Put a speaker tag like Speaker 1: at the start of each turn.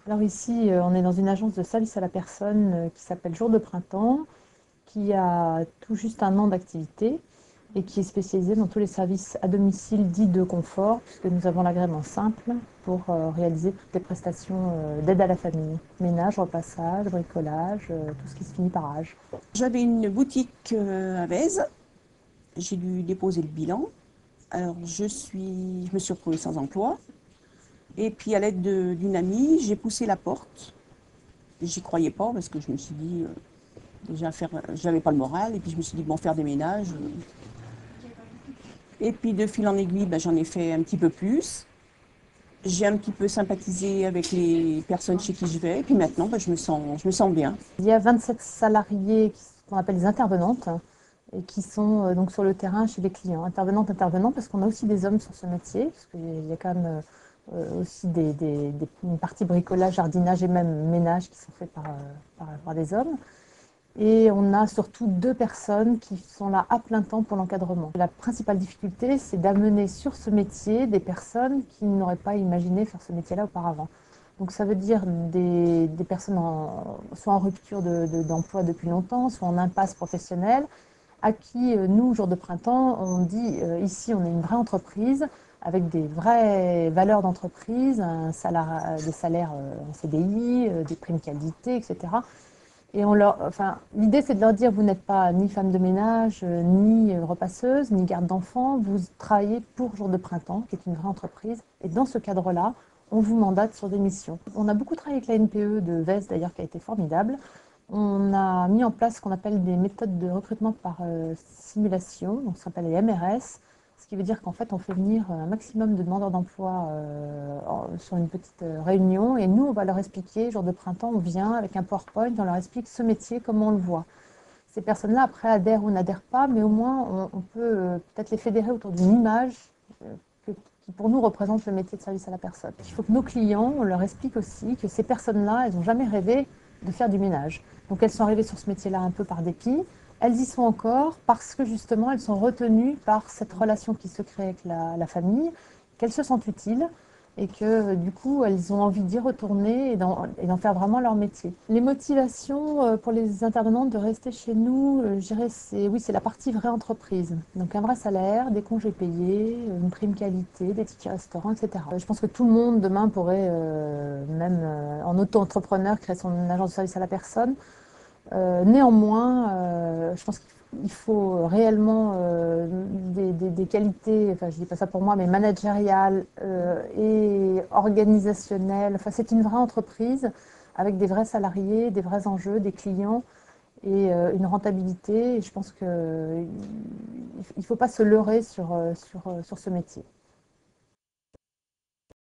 Speaker 1: Alors ici, on est dans une agence de service à la personne qui s'appelle Jour de Printemps, qui a tout juste un an d'activité et qui est spécialisée dans tous les services à domicile dits de confort, puisque nous avons l'agrément simple pour réaliser toutes les prestations d'aide à la famille. Ménage, repassage, bricolage, tout ce qui se finit par âge.
Speaker 2: J'avais une boutique à Vèze. J'ai dû déposer le bilan. Alors, je me suis retrouvée sans emploi. Et puis, à l'aide d'une amie, j'ai poussé la porte. J'y croyais pas parce que je me suis dit, déjà, j'avais pas le moral. Et puis, je me suis dit, bon, faire des ménages. Et puis, de fil en aiguille, ben, j'en ai fait un petit peu plus. J'ai un petit peu sympathisé avec les personnes chez qui je vais. Et puis maintenant, ben, je me sens bien.
Speaker 1: Il y a 27 salariés qu'on appelle des intervenantes et qui sont donc sur le terrain chez les clients. Intervenantes, intervenants, parce qu'on a aussi des hommes sur ce métier, parce qu'il y a quand même aussi une partie bricolage, jardinage et même ménage qui sont faits par des hommes. Et on a surtout 2 personnes qui sont là à plein temps pour l'encadrement. La principale difficulté, c'est d'amener sur ce métier des personnes qui n'auraient pas imaginé faire ce métier-là auparavant. Donc ça veut dire des personnes soit en rupture d'emploi depuis longtemps, soit en impasse professionnelle, à qui nous, Jour de Printemps, on dit ici on est une vraie entreprise avec des vraies valeurs d'entreprise, des salaires en CDI, des primes qualité, etc. Et l'idée, c'est de leur dire, vous n'êtes pas ni femme de ménage, ni repasseuse, ni garde d'enfants, vous travaillez pour Jour de Printemps, qui est une vraie entreprise. Et dans ce cadre-là, on vous mandate sur des missions. On a beaucoup travaillé avec la NPE de Vez, d'ailleurs, qui a été formidable. On a mis en place ce qu'on appelle des méthodes de recrutement par simulation, donc ça s'appelle les MRS, ce qui veut dire qu'en fait, on fait venir un maximum de demandeurs d'emploi sur une petite réunion et nous, on va leur expliquer, jour de printemps, on vient avec un PowerPoint, on leur explique ce métier, comment on le voit. Ces personnes-là, après, adhèrent ou n'adhèrent pas, mais au moins, on peut peut-être les fédérer autour d'une image euh, qui, pour nous, représente le métier de service à la personne. Il faut que nos clients, on leur explique aussi que ces personnes-là, elles n'ont jamais rêvé de faire du ménage. Donc, elles sont arrivées sur ce métier-là un peu par dépit. Elles y sont encore parce que justement, elles sont retenues par cette relation qui se crée avec la famille, qu'elles se sentent utiles et que du coup, elles ont envie d'y retourner et d'en faire vraiment leur métier. Les motivations pour les intervenants de rester chez nous, je dirais, c'est la partie vraie entreprise. Donc un vrai salaire, des congés payés, une prime qualité, des tickets restaurants, etc. Je pense que tout le monde demain pourrait, même en auto-entrepreneur, créer son agence de service à la personne. Néanmoins, je pense qu'il faut réellement des qualités, enfin je ne dis pas ça pour moi, mais managériales et organisationnelles. Enfin, c'est une vraie entreprise avec des vrais salariés, des vrais enjeux, des clients et une rentabilité. Et je pense qu'il ne faut pas se leurrer sur ce métier.